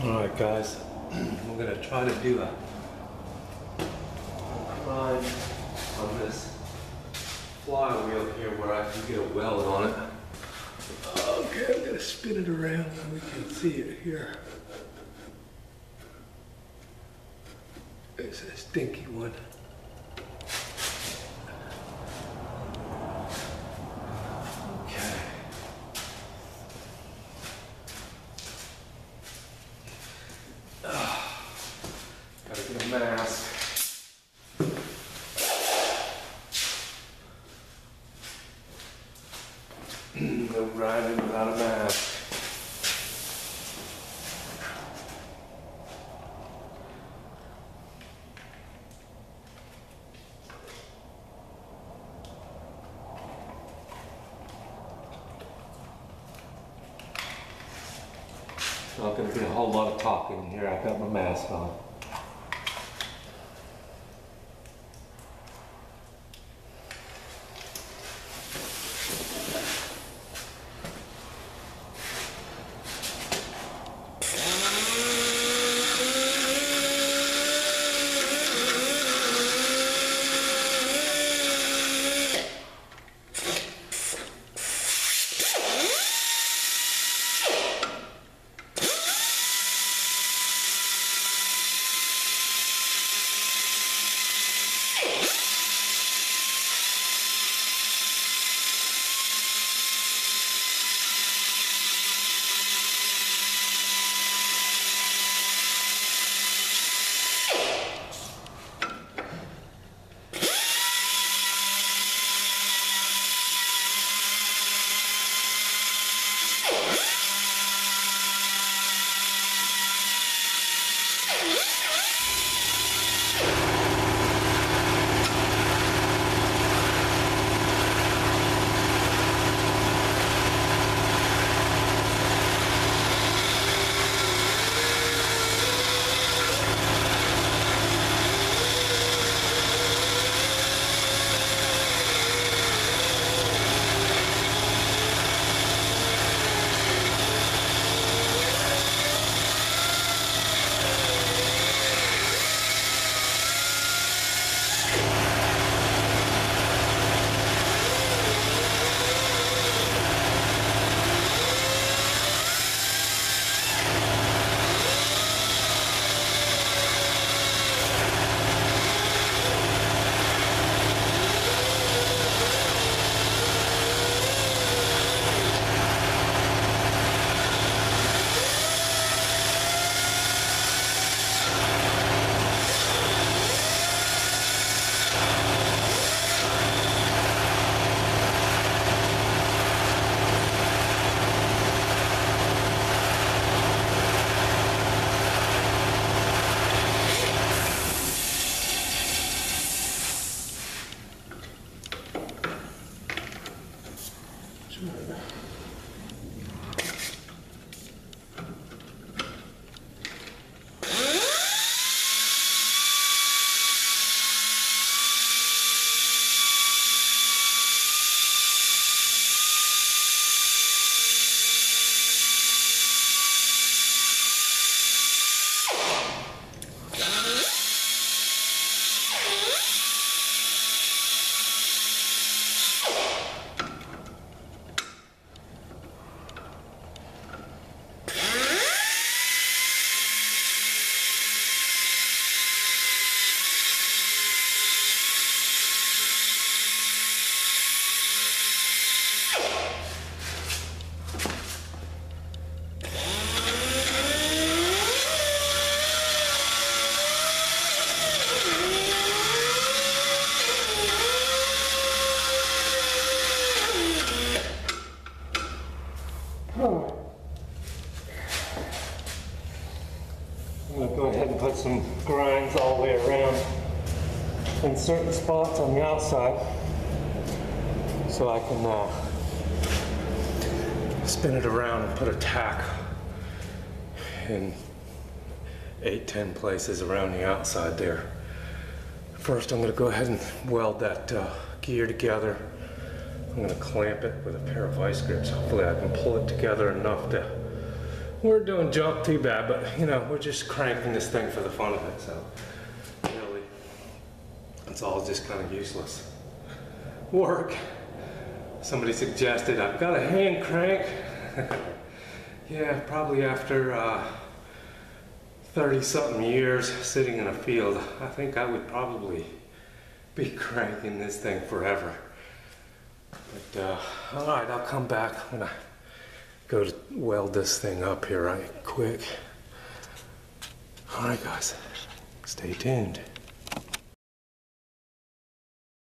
Alright guys, we're going to try to do a climb on this flywheel here where I can get a weld on it. Okay, I'm going to spin it around and we can see it here. It's a stinky one. Okay. Gotta get a mask. No grinding without a mask. Not going to be a whole lot of talking here. I've got my mask on. I'm going to go ahead and put some grinds all the way around in certain spots on the outside so I can spin it around and put a tack in 8-10 places around the outside there. First I'm going to go ahead and weld that gear together. I'm going to clamp it with a pair of vice grips. Hopefully I can pull it together enough to we're doing jump too bad, but you know, we're just cranking this thing for the fun of it, so really, it's all just kind of useless work. Somebody suggested I've got a hand crank. Yeah, probably after 30-something years sitting in a field, I think I would probably be cranking this thing forever. But all right, I'll come back when I go to weld this thing up here right quick. All right, guys, stay tuned.